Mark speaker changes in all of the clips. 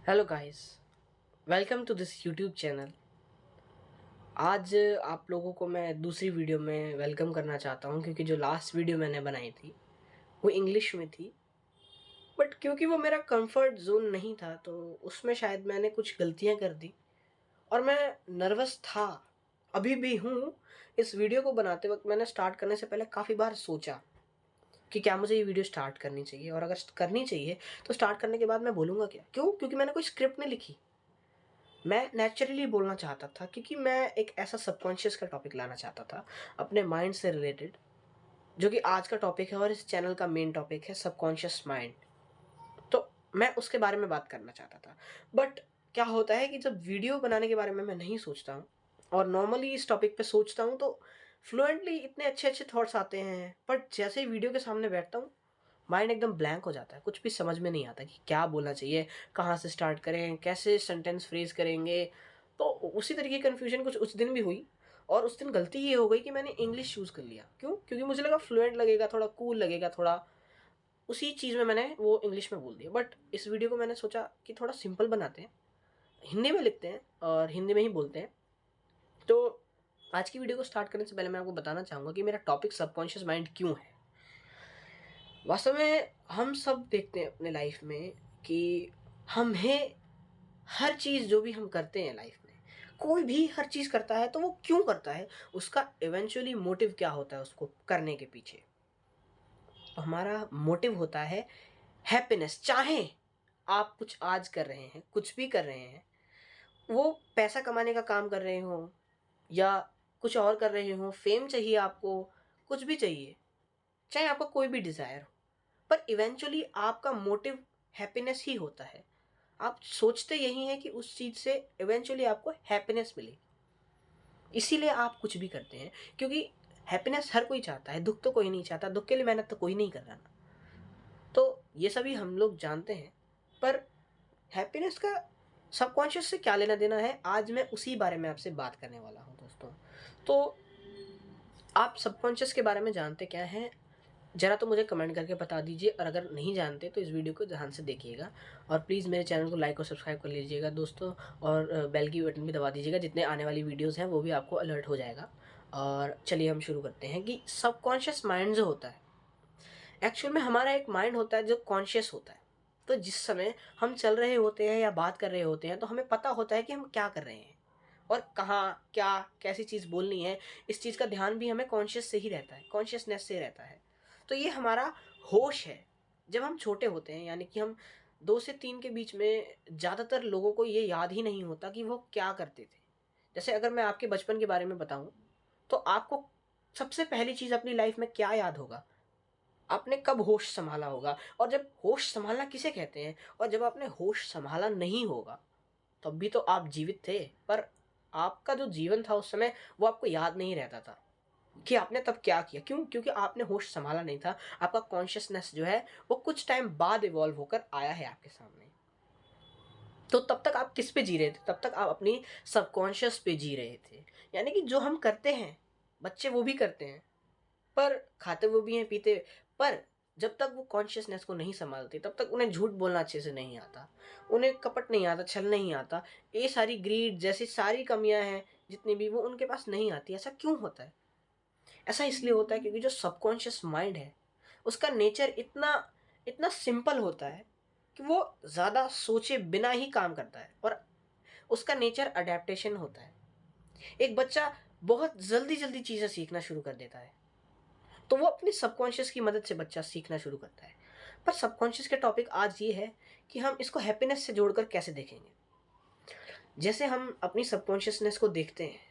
Speaker 1: Hello guys, welcome to this YouTube channel. आज आप लोगों को मैं दूसरी वीडियो में वेलकम करना चाहता हूं क्योंकि जो लास्ट वीडियो मैंने बनाई थी वो इंग्लिश में थी। बट क्योंकि वो मेरा कंफर्ट जोन नहीं था तो उसमें शायद मैंने कुछ गलतियां कर दी और मैं नर्वस था, अभी भी हूँ। इस वीडियो को बनाते वक्त मैंने स्टार्ट करने से पहले काफ़ी बार सोचा कि क्या मुझे ये वीडियो स्टार्ट करनी चाहिए, और अगर करनी चाहिए तो स्टार्ट करने के बाद मैं बोलूँगा क्या। क्यों? क्योंकि मैंने कोई स्क्रिप्ट नहीं लिखी, मैं नेचुरली बोलना चाहता था क्योंकि मैं एक ऐसा सबकॉन्शियस का टॉपिक लाना चाहता था अपने माइंड से रिलेटेड, जो कि आज का टॉपिक है और इस चैनल का मेन टॉपिक है सबकॉन्शियस माइंड। तो मैं उसके बारे में बात करना चाहता था। बट क्या होता है कि जब वीडियो बनाने के बारे में मैं नहीं सोचता हूँ और नॉर्मली इस टॉपिक पे सोचता हूँ तो फ्लुएंटली इतने अच्छे अच्छे थॉट्स आते हैं, बट जैसे ही वीडियो के सामने बैठता हूँ माइंड एकदम ब्लैंक हो जाता है। कुछ भी समझ में नहीं आता कि क्या बोलना चाहिए, कहाँ से स्टार्ट करें, कैसे सेंटेंस फ्रेज करेंगे। तो उसी तरीके की कन्फ्यूजन कुछ उस दिन भी हुई, और उस दिन गलती ये हो गई कि मैंने इंग्लिश चूज़ कर लिया। क्यों? क्योंकि मुझे लगा फ्लुएंट लगेगा, थोड़ा कूल लगेगा, थोड़ा उसी चीज़ में मैंने वो इंग्लिश में बोल दिया। बट इस वीडियो को मैंने सोचा कि थोड़ा सिंपल बनाते हैं, हिंदी में लिखते हैं और हिंदी में ही बोलते हैं। तो आज की वीडियो को स्टार्ट करने से पहले मैं आपको बताना चाहूँगा कि मेरा टॉपिक सबकॉन्शियस माइंड क्यों है। वास्तव में हम सब देखते हैं अपने लाइफ में कि हमें हर चीज़ जो भी हम करते हैं लाइफ में, कोई भी हर चीज़ करता है तो वो क्यों करता है, उसका इवेंचुअली मोटिव क्या होता है उसको करने के पीछे। तो हमारा मोटिव होता है हैप्पीनेस। चाहे आप कुछ आज कर रहे हैं, कुछ भी कर रहे हैं, वो पैसा कमाने का काम कर रहे हो या कुछ और कर रहे हो, फेम चाहिए आपको, कुछ भी चाहिए, चाहे आपका कोई भी डिज़ायर हो, पर इवेंचुअली आपका मोटिव हैप्पीनेस ही होता है। आप सोचते यही हैं कि उस चीज़ से इवेंचुअली आपको हैप्पीनेस मिले, इसीलिए आप कुछ भी करते हैं। क्योंकि हैप्पीनेस हर कोई चाहता है, दुख तो कोई नहीं चाहता, दुख के लिए मेहनत तो कोई नहीं कर रहा ना। तो ये सभी हम लोग जानते हैं, पर हैप्पीनेस का सबकॉन्शियस से क्या लेना देना है, आज मैं उसी बारे में आपसे बात करने वाला हूँ दोस्तों। तो आप सबकॉन्शियस के बारे में जानते क्या हैं, ज़रा तो मुझे कमेंट करके बता दीजिए, और अगर नहीं जानते तो इस वीडियो को ध्यान से देखिएगा और प्लीज़ मेरे चैनल को लाइक और सब्सक्राइब कर लीजिएगा दोस्तों, और बेल की बटन भी दबा दीजिएगा, जितने आने वाली वीडियोस हैं वो भी आपको अलर्ट हो जाएगा। और चलिए हम शुरू करते हैं कि सबकॉन्शियस माइंड जो होता है, एक्चुअल में हमारा एक माइंड होता है जो कॉन्शियस होता है। तो जिस समय हम चल रहे होते हैं या बात कर रहे होते हैं तो हमें पता होता है कि हम क्या कर रहे हैं और कहाँ क्या कैसी चीज़ बोलनी है। इस चीज़ का ध्यान भी हमें कॉन्शियस से ही रहता है, कॉन्शियसनेस से रहता है। तो ये हमारा होश है। जब हम छोटे होते हैं, यानी कि हम 2 से 3 के बीच में, ज़्यादातर लोगों को ये याद ही नहीं होता कि वो क्या करते थे। जैसे अगर मैं आपके बचपन के बारे में बताऊं तो आपको सबसे पहली चीज़ अपनी लाइफ में क्या याद होगा, आपने कब होश संभाला होगा, और जब होश संभालना किसे कहते हैं, और जब आपने होश संभाला नहीं होगा तब भी तो आप जीवित थे, पर आपका जो जीवन था उस समय वो आपको याद नहीं रहता था कि आपने तब क्या किया। क्यों? क्योंकि आपने होश संभाला नहीं था। आपका कॉन्शियसनेस जो है वो कुछ टाइम बाद इवॉल्व होकर आया है आपके सामने। तो तब तक आप किस पे जी रहे थे? तब तक आप अपनी सबकॉन्शियस पे जी रहे थे। यानी कि जो हम करते हैं, बच्चे वो भी करते हैं, पर खाते वो भी हैं, पीते, पर जब तक वो कॉन्शियसनेस को नहीं संभालते तब तक उन्हें झूठ बोलना अच्छे से नहीं आता, उन्हें कपट नहीं आता, छल नहीं आता। ये सारी ग्रीड जैसी सारी कमियां हैं जितनी भी, वो उनके पास नहीं आती। ऐसा क्यों होता है? ऐसा इसलिए होता है क्योंकि जो सबकॉन्शियस माइंड है उसका नेचर इतना इतना सिंपल होता है कि वो ज़्यादा सोचे बिना ही काम करता है, और उसका नेचर अडेप्टेशन होता है। एक बच्चा बहुत जल्दी जल्दी चीज़ें सीखना शुरू कर देता है, तो वो अपनी सबकॉन्शियस की मदद से बच्चा सीखना शुरू करता है। पर सबकॉन्शियस के टॉपिक आज ये है कि हम इसको हैप्पीनेस से जोड़कर कैसे देखेंगे। जैसे हम अपनी सबकॉन्शियसनेस को देखते हैं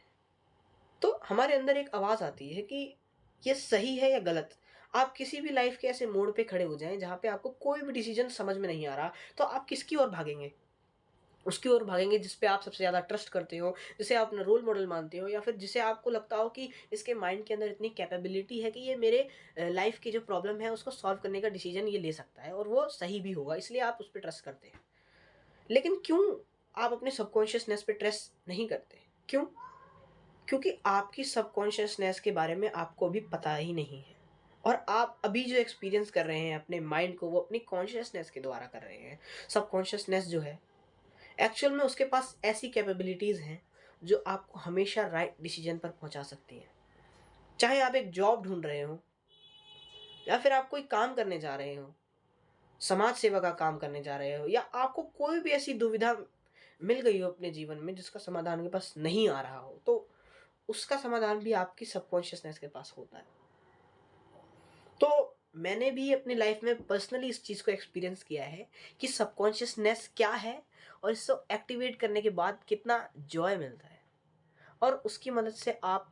Speaker 1: तो हमारे अंदर एक आवाज़ आती है कि ये सही है या गलत। आप किसी भी लाइफ के ऐसे मोड़ पे खड़े हो जाएं जहाँ पे आपको कोई भी डिसीजन समझ में नहीं आ रहा, तो आप किसकी ओर भागेंगे? उसकी ओर भागेंगे जिस पे आप सबसे ज़्यादा ट्रस्ट करते हो, जिसे आप अपना रोल मॉडल मानते हो, या फिर जिसे आपको लगता हो कि इसके माइंड के अंदर इतनी कैपेबिलिटी है कि ये मेरे लाइफ की जो प्रॉब्लम है उसको सॉल्व करने का डिसीजन ये ले सकता है और वो सही भी होगा, इसलिए आप उस पर ट्रस्ट करते हैं। लेकिन क्यों आप अपने सबकॉन्शियसनेस पे ट्रस्ट नहीं करते? क्यों? क्योंकि आपकी सबकॉन्शियसनेस के बारे में आपको अभी पता ही नहीं है, और आप अभी जो एक्सपीरियंस कर रहे हैं अपने माइंड को, वो अपनी कॉन्शियसनेस के द्वारा कर रहे हैं। सबकॉन्शियसनेस जो है एक्चुअल में उसके पास ऐसी कैपेबिलिटीज़ हैं जो आपको हमेशा राइट डिसीजन पर पहुंचा सकती हैं। चाहे आप एक जॉब ढूंढ रहे हो या फिर आप कोई काम करने जा रहे हो, समाज सेवा का काम करने जा रहे हो, या आपको कोई भी ऐसी दुविधा मिल गई हो अपने जीवन में जिसका समाधान के पास नहीं आ रहा हो, तो उसका समाधान भी आपकी सबकॉन्शियसनेस के पास होता है। तो मैंने भी अपनी लाइफ में पर्सनली इस चीज़ को एक्सपीरियंस किया है कि सबकॉन्शियसनेस क्या है और इसको एक्टिवेट करने के बाद कितना जॉय मिलता है, और उसकी मदद से आप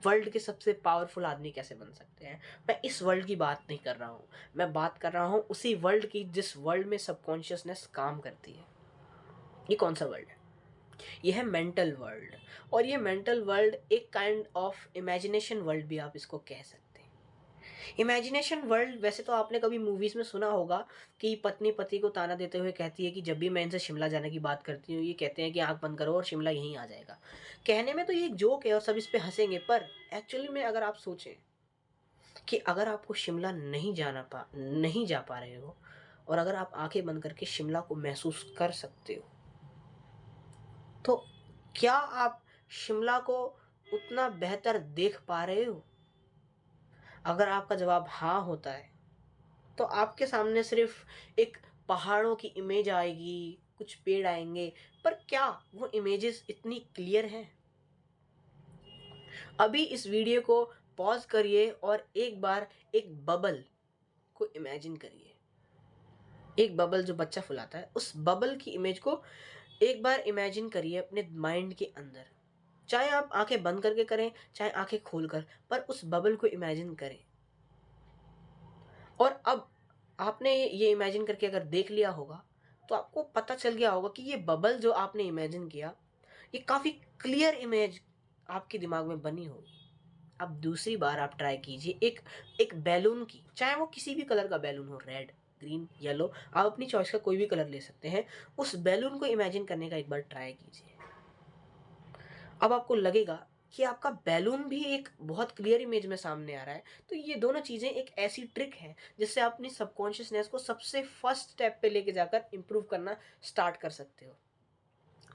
Speaker 1: वर्ल्ड के सबसे पावरफुल आदमी कैसे बन सकते हैं। मैं इस वर्ल्ड की बात नहीं कर रहा हूँ, मैं बात कर रहा हूँ उसी वर्ल्ड की जिस वर्ल्ड में सबकॉन्शियसनेस काम करती है। ये कौन सा वर्ल्ड है? ये है मेंटल वर्ल्ड। और ये मेंटल वर्ल्ड एक काइंड ऑफ इमेजिनेशन वर्ल्ड भी आप इसको कह सकते हैं। इमेजिनेशन वर्ल्ड, वैसे तो आपने कभी मूवीज में सुना होगा कि पत्नी पति को ताना देते हुए कहती है कि जब भी मैं इनसे शिमला जाने की बात करती हूँ, ये कहते हैं कि आंख बंद करो और शिमला यहीं आ जाएगा। कहने में तो ये एक जोक है और सब इस पे हंसेंगे, पर एक्चुअली में अगर आप सोचें कि अगर आपको शिमला नहीं जा पा रहे हो, और अगर आप आंखें बंद करके शिमला को महसूस कर सकते हो, तो क्या आप शिमला को उतना बेहतर देख पा रहे हो? अगर आपका जवाब हाँ होता है, तो आपके सामने सिर्फ एक पहाड़ों की इमेज आएगी, कुछ पेड़ आएंगे, पर क्या वो इमेजेस इतनी क्लियर हैं? अभी इस वीडियो को पॉज करिए और एक बार एक बबल को इमेजिन करिए। एक बबल जो बच्चा फुलाता है, उस बबल की इमेज को एक बार इमेजिन करिए अपने माइंड के अंदर। चाहे आप आंखें बंद करके करें, चाहे आंखें खोलकर, पर उस बबल को इमेजिन करें। और अब आपने ये इमेजिन करके अगर देख लिया होगा, तो आपको पता चल गया होगा कि ये बबल जो आपने इमेजिन किया, ये काफ़ी क्लियर इमेज आपके दिमाग में बनी होगी। अब दूसरी बार आप ट्राई कीजिए एक एक बैलून की, चाहे वो किसी भी कलर का बैलून हो, रेड, ग्रीन, येलो, आप अपनी चॉइस का कोई भी कलर ले सकते हैं। उस बैलून को इमेजिन करने का एक बार ट्राई कीजिए। अब आपको लगेगा कि आपका बैलून भी एक बहुत क्लियर इमेज में सामने आ रहा है। तो ये दोनों चीज़ें एक ऐसी ट्रिक है जिससे आप अपनी सबकॉन्शियसनेस को सबसे फर्स्ट स्टेप पे लेके जाकर इम्प्रूव करना स्टार्ट कर सकते हो।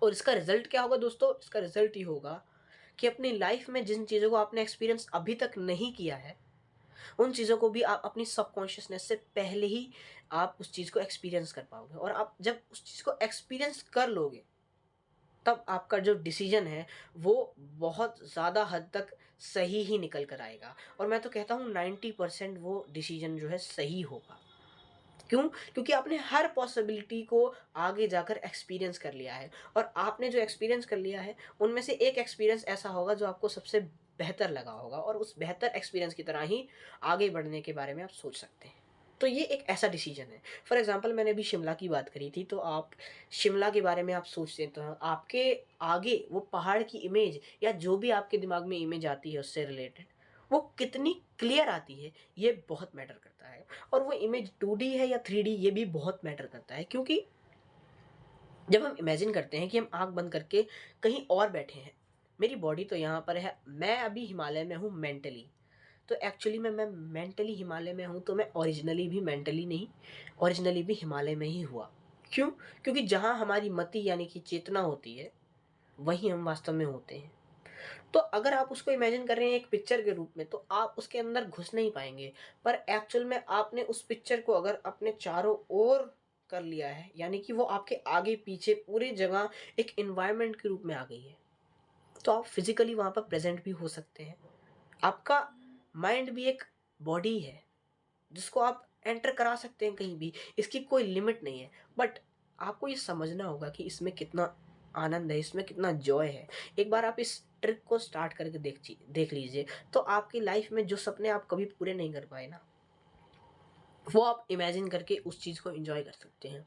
Speaker 1: और इसका रिजल्ट क्या होगा दोस्तों? इसका रिजल्ट ये होगा कि अपनी लाइफ में जिन चीज़ों को आपने एक्सपीरियंस अभी तक नहीं किया है, उन चीज़ों को भी आप अपनी सबकॉन्शियसनेस से पहले ही आप उस चीज़ को एक्सपीरियंस कर पाओगे। और आप जब उस चीज़ को एक्सपीरियंस कर लोगे, तब आपका जो डिसीजन है वो बहुत ज़्यादा हद तक सही ही निकल कर आएगा। और मैं तो कहता हूँ 90% वो डिसीजन जो है सही होगा। क्यों? क्योंकि आपने हर पॉसिबिलिटी को आगे जाकर एक्सपीरियंस कर लिया है, और आपने जो एक्सपीरियंस कर लिया है उनमें से एक एक्सपीरियंस ऐसा होगा जो आपको सबसे बेहतर लगा होगा, और उस बेहतर एक्सपीरियंस की तरह ही आगे बढ़ने के बारे में आप सोच सकते हैं। तो ये एक ऐसा डिसीजन है। फॉर एग्जांपल, मैंने अभी शिमला की बात करी थी, तो आप शिमला के बारे में आप सोचते हैं तो आपके आगे वो पहाड़ की इमेज या जो भी आपके दिमाग में इमेज आती है उससे रिलेटेड, वो कितनी क्लियर आती है, ये बहुत मैटर करता है। और वो इमेज 2D है या 3D, ये भी बहुत मैटर करता है। क्योंकि जब हम इमेजिन करते हैं कि हम आंख बंद करके कहीं और बैठे हैं, मेरी बॉडी तो यहाँ पर है, मैं अभी हिमालय में हूँ मेंटली, तो एक्चुअली में मैं मेंटली हिमालय में हूँ, तो मैं ओरिजिनली भी मेंटली नहीं, ओरिजिनली भी हिमालय में ही हुआ। क्यों? क्योंकि जहाँ हमारी मति यानी कि चेतना होती है, वहीं हम वास्तव में होते हैं। तो अगर आप उसको इमेजिन कर रहे हैं एक पिक्चर के रूप में, तो आप उसके अंदर घुस नहीं पाएंगे। पर एक्चुअल में आपने उस पिक्चर को अगर अपने चारों ओर कर लिया है, यानी कि वो आपके आगे पीछे पूरी जगह एक इन्वायरमेंट के रूप में आ गई है, तो आप फिजिकली वहाँ पर प्रेजेंट भी हो सकते हैं। आपका माइंड भी एक बॉडी है जिसको आप एंटर करा सकते हैं कहीं भी, इसकी कोई लिमिट नहीं है। बट आपको ये समझना होगा कि इसमें कितना आनंद है, इसमें कितना जॉय है। एक बार आप इस ट्रिक को स्टार्ट करके देख लीजिए, तो आपकी लाइफ में जो सपने आप कभी पूरे नहीं कर पाए ना, वो आप इमेजिन करके उस चीज़ को एंजॉय कर सकते हैं।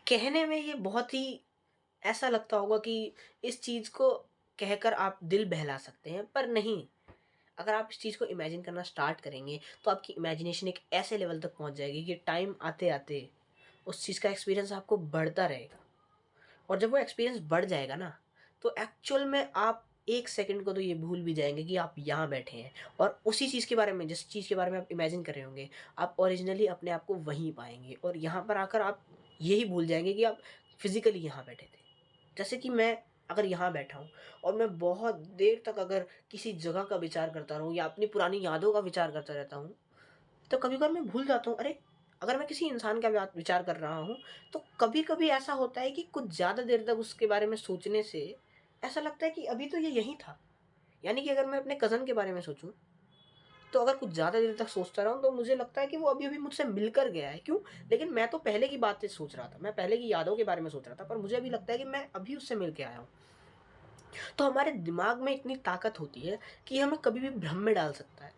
Speaker 1: कहने में ये बहुत ही ऐसा लगता होगा कि इस चीज़ को कहकर आप दिल बहला सकते हैं, पर नहीं। अगर आप इस चीज़ को इमेजिन करना स्टार्ट करेंगे, तो आपकी इमेजिनेशन एक ऐसे लेवल तक पहुंच जाएगी कि टाइम आते आते उस चीज़ का एक्सपीरियंस आपको बढ़ता रहेगा। और जब वो एक्सपीरियंस बढ़ जाएगा ना, तो एक्चुअल में आप 1 सेकंड को तो ये भूल भी जाएंगे कि आप यहाँ बैठे हैं, और उसी चीज़ के बारे में, जिस चीज़ के बारे में आप इमेजिन कर रहे होंगे, आप ओरिजिनली अपने आप को वहीं पाएंगे। और यहाँ पर आकर आप यही भूल जाएंगे कि आप फिजिकली यहाँ बैठे थे। जैसे कि मैं अगर यहाँ बैठा हूँ और मैं बहुत देर तक अगर किसी जगह का विचार करता रहूँ या अपनी पुरानी यादों का विचार करता रहता हूँ, तो कभी-कभार मैं भूल जाता हूँ, अरे! अगर मैं किसी इंसान का विचार कर रहा हूँ, तो कभी-कभी ऐसा होता है कि कुछ ज़्यादा देर तक उसके बारे में सोचने से ऐसा लगता है कि अभी तो ये यहीं था। यानी कि अगर मैं अपने कज़न के बारे में सोचूँ, तो अगर कुछ ज़्यादा देर तक सोचता रहूँ, तो मुझे लगता है कि वो अभी-अभी मुझसे मिलकर गया है। क्यों? लेकिन मैं तो पहले की बातें सोच रहा था, मैं पहले की यादों के बारे में सोच रहा था, पर मुझे अभी लगता है कि मैं अभी उससे मिल के आया हूँ। तो हमारे दिमाग में इतनी ताकत होती है कि हमें कभी भी भ्रम में डाल सकता है।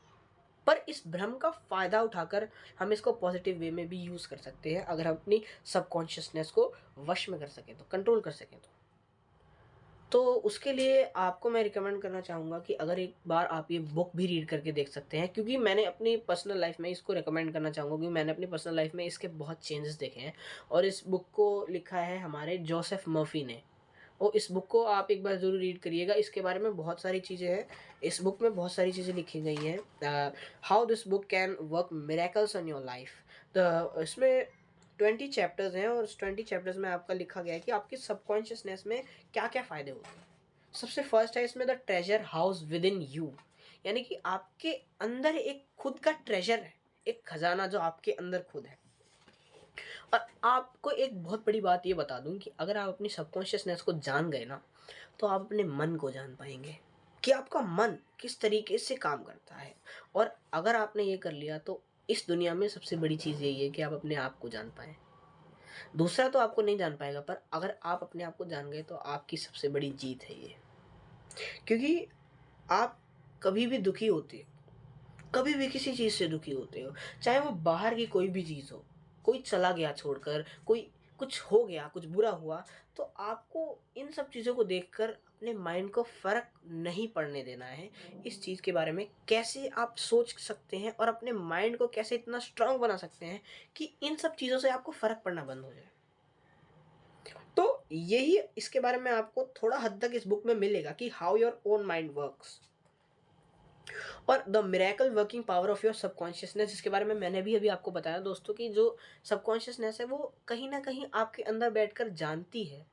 Speaker 1: पर इस भ्रम का फ़ायदा उठाकर हम इसको पॉजिटिव वे में भी यूज़ कर सकते हैं, अगर हम अपनी सबकॉन्शियसनेस को वश में कर सकें तो, कंट्रोल कर सकें तो। तो उसके लिए आपको मैं रिकमेंड करना चाहूँगा कि अगर एक बार आप ये बुक भी रीड करके देख सकते हैं, क्योंकि मैंने अपनी पर्सनल लाइफ़ में इसको रिकमेंड करना चाहूँगा, क्योंकि मैंने अपनी पर्सनल लाइफ़ में इसके बहुत चेंजेस देखे हैं। और इस बुक को लिखा है हमारे जोसेफ मर्फी ने। और इस बुक को आप एक बार ज़रूर रीड करिएगा। इसके बारे में बहुत सारी चीज़ें हैं। इस बुक में बहुत सारी चीज़ें लिखी गई हैं। How this book can work miracles on your life. तो इसमें 20 चैप्टर्स हैं और उस 20 चैप्टर्स में आपका लिखा गया है कि आपकी सबकॉन्शियसनेस में क्या-क्या फ़ायदे होते हैं। सबसे फर्स्ट है इसमें the treasure house with in you. यानी कि आपके अंदर एक खुद का ट्रेजर है, एक खजाना जो आपके अंदर खुद है। और आपको एक बहुत बड़ी बात ये बता दूं कि अगर आप अपनी सबकॉन्शियसनेस को जान गए ना, तो आप अपने मन को जान पाएंगे कि आपका मन किस तरीके से काम करता है। और अगर आपने ये कर लिया, तो इस दुनिया में सबसे बड़ी चीज़ यही है कि आप अपने आप को जान पाएं। दूसरा तो आपको नहीं जान पाएगा, पर अगर आप अपने आप को जान गए तो आपकी सबसे बड़ी जीत है ये। क्योंकि आप कभी भी दुखी होते हो, कभी भी किसी चीज़ से दुखी होते हो, चाहे वो बाहर की कोई भी चीज़ हो, कोई चला गया छोड़कर, कोई कुछ हो गया, कुछ बुरा हुआ, तो आपको इन सब चीज़ों को देखकर अपने माइंड को फ़र्क नहीं पड़ने देना है। इस चीज़ के बारे में कैसे आप सोच सकते हैं और अपने माइंड को कैसे इतना स्ट्रॉन्ग बना सकते हैं कि इन सब चीज़ों से आपको फ़र्क पड़ना बंद हो जाए। तो यही इसके बारे में आपको थोड़ा हद तक इस बुक में मिलेगा कि how your own mind works और the miracle working power of your subconsciousness, जिसके बारे में मैंने भी अभी आपको बताया दोस्तों कि जो सबकॉन्शियसनेस है वो कहीं ना कहीं आपके अंदर बैठकर जानती है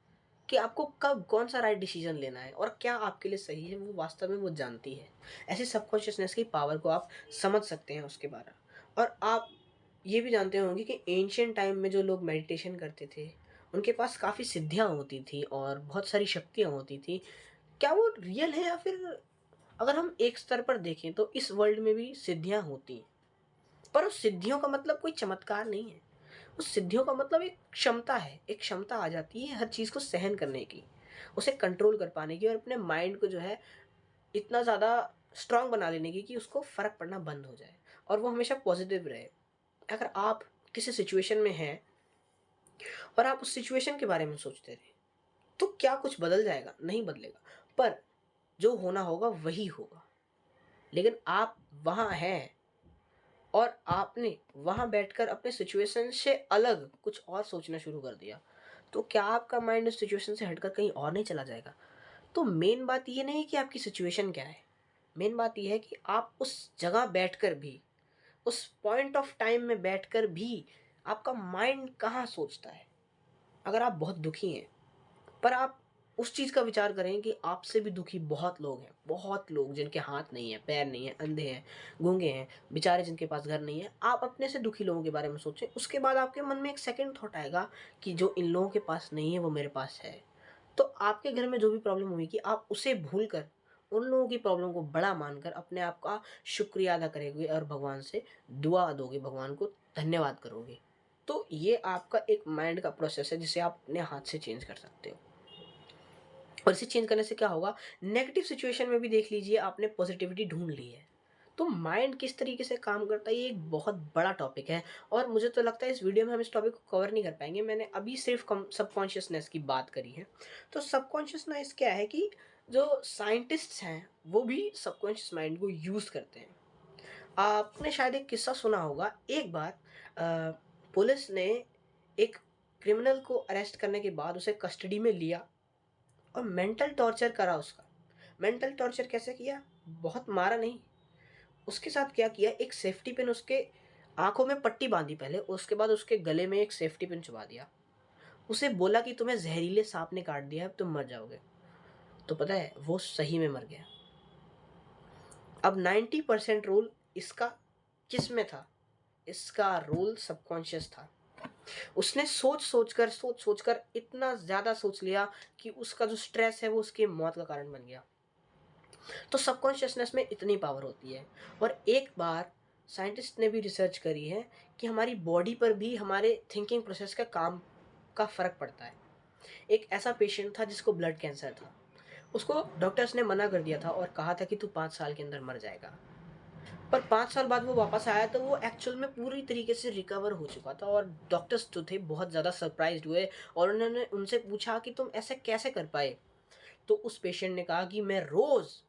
Speaker 1: कि आपको कब कौन सा राइट डिसीजन लेना है और क्या आपके लिए सही है, वो वास्तव में वो जानती है। ऐसी सबकॉन्शियसनेस की पावर को आप समझ सकते हैं उसके बारे में। और आप ये भी जानते होंगे कि एंशियंट टाइम में जो लोग मेडिटेशन करते थे, उनके पास काफ़ी सिद्धियाँ होती थी और बहुत सारी शक्तियाँ होती थी। क्या वो रियल है, या फिर अगर हम एक स्तर पर देखें तो इस वर्ल्ड में भी सिद्धियां होती हैं, पर उस सिद्धियों का मतलब कोई चमत्कार नहीं है। उस सिद्धियों का मतलब एक क्षमता है, एक क्षमता आ जाती है हर चीज़ को सहन करने की, उसे कंट्रोल कर पाने की और अपने माइंड को जो है इतना ज़्यादा स्ट्रांग बना लेने की कि उसको फ़र्क पड़ना बंद हो जाए और वो हमेशा पॉजिटिव रहे। अगर आप किसी सिचुएशन में हैं और आप उस सिचुएशन के बारे में सोचते रहे, तो क्या कुछ बदल जाएगा? नहीं बदलेगा। पर जो होना होगा वही होगा। लेकिन आप वहाँ हैं और आपने वहाँ बैठकर अपने सिचुएशन से अलग कुछ और सोचना शुरू कर दिया, तो क्या आपका माइंड उस सिचुएशन से हटकर कहीं और नहीं चला जाएगा? तो मेन बात ये नहीं है कि आपकी सिचुएशन क्या है, मेन बात ये है कि आप उस जगह बैठकर भी, उस पॉइंट ऑफ टाइम में बैठकर भी आपका माइंड कहाँ सोचता है। अगर आप बहुत दुखी हैं, पर आप उस चीज़ का विचार करें कि आपसे भी दुखी बहुत लोग हैं, बहुत लोग जिनके हाथ नहीं है, पैर नहीं है, अंधे हैं, गूंगे हैं, बेचारे जिनके पास घर नहीं है। आप अपने से दुखी लोगों के बारे में सोचें, उसके बाद आपके मन में एक सेकंड थॉट आएगा कि जो इन लोगों के पास नहीं है वो मेरे पास है। तो आपके घर में जो भी प्रॉब्लम हुई कि आप उसे भूल कर उन लोगों की प्रॉब्लम को बड़ा मानकर अपने आप का शुक्रिया अदा करोगे और भगवान से दुआ दोगे, भगवान को धन्यवाद करोगे। तो ये आपका एक माइंड का प्रोसेस है जिसे आप अपने हाथ से चेंज कर सकते हो। और इसे चेंज करने से क्या होगा, नेगेटिव सिचुएशन में भी देख लीजिए आपने पॉजिटिविटी ढूंढ ली है। तो माइंड किस तरीके से काम करता है ये एक बहुत बड़ा टॉपिक है और मुझे तो लगता है इस वीडियो में हम इस टॉपिक को कवर नहीं कर पाएंगे। मैंने अभी सिर्फ सबकॉन्शियसनेस की बात करी है। तो सबकॉन्शियसनेस क्या है कि जो साइंटिस्ट्स हैं वो भी सबकॉन्शियस माइंड को यूज़ करते हैं। आपने शायद एक किस्सा सुना होगा, एक बार पुलिस ने एक क्रिमिनल को अरेस्ट करने के बाद उसे कस्टडी में लिया और मेंटल टॉर्चर करा उसका। मेंटल टॉर्चर कैसे किया? बहुत मारा नहीं, उसके साथ क्या किया, एक सेफ्टी पिन उसके आँखों में पट्टी बाँधी पहले, उसके बाद उसके गले में एक सेफ्टी पिन चुबा दिया। उसे बोला कि तुम्हें जहरीले सांप ने काट दिया है, अब तुम मर जाओगे। तो पता है वो सही में मर गया। अब 90% रोल इसका किस में था? इसका रोल सबकॉन्शियस था। उसने सोच सोच कर इतना ज़्यादा सोच लिया कि उसका जो स्ट्रेस है वो उसकी मौत का कारण बन गया। तो सबकॉन्शियसनेस में इतनी पावर होती है। और एक बार साइंटिस्ट ने भी रिसर्च करी है कि हमारी बॉडी पर भी हमारे थिंकिंग प्रोसेस का काम का फ़र्क पड़ता है। एक ऐसा पेशेंट था जिसको ब्लड कैंसर था। उसको डॉक्टर्स ने मना कर दिया था और कहा था कि तू 5 साल के अंदर मर जाएगा। पर 5 साल बाद वो वापस आया तो वो एक्चुअल में पूरी तरीके से रिकवर हो चुका था। और डॉक्टर्स जो थे बहुत ज़्यादा सरप्राइज्ड हुए और उन्होंने उनसे पूछा कि तुम ऐसे कैसे कर पाए? तो उस पेशेंट ने कहा कि मैं रोज़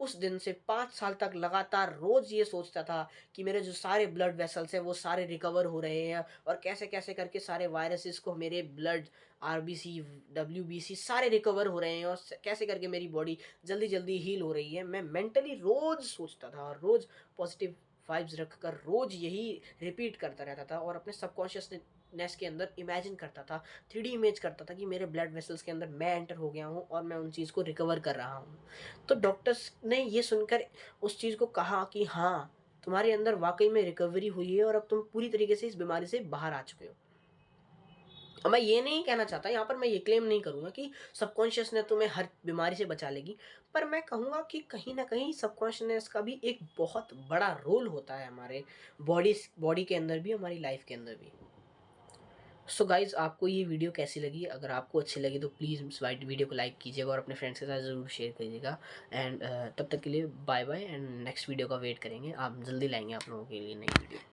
Speaker 1: उस दिन से 5 साल तक लगातार रोज़ ये सोचता था कि मेरे जो सारे ब्लड वेसल्स हैं वो सारे रिकवर हो रहे हैं और कैसे-कैसे करके सारे वायरसेस को मेरे ब्लड आरबीसी, डब्ल्यूबीसी सारे रिकवर हो रहे हैं और कैसे करके मेरी बॉडी जल्दी-जल्दी हील हो रही है। मैं मेंटली रोज़ सोचता था और रोज़ पॉजिटिव वाइब्स रखकर रोज़ यही रिपीट करता रहता था और अपने सबकॉन्शियसनेस के अंदर इमेजिन करता था, 3D इमेज करता था कि मेरे ब्लड वेसल्स के अंदर मैं एंटर हो गया हूँ और मैं उन चीज़ को रिकवर कर रहा हूँ। तो डॉक्टर्स ने ये सुनकर उस चीज़ को कहा कि हाँ, तुम्हारे अंदर वाक़ई में रिकवरी हुई है और अब तुम पूरी तरीके से इस बीमारी से बाहर आ चुके हो। और मैं ये नहीं कहना चाहता, यहाँ पर मैं ये क्लेम नहीं करूँगा कि सबकॉन्शियस ने तुम्हें हर बीमारी से बचा लेगी। पर मैं कहूँगा कि कहीं न कहीं सबकॉन्शियसनेस का भी एक बहुत बड़ा रोल होता है हमारे बॉडी के अंदर भी, हमारी लाइफ़ के अंदर भी। सो गाइज़, आपको ये वीडियो कैसी लगी? अगर आपको अच्छी लगी तो प्लीज़ इस वीडियो को लाइक कीजिएगा और अपने फ्रेंड्स के साथ ज़रूर शेयर करिएगा। एंड तब तक के लिए bye bye and next video का वेट करेंगे। आप जल्दी लाएँगे आप लोगों के लिए नई वीडियो।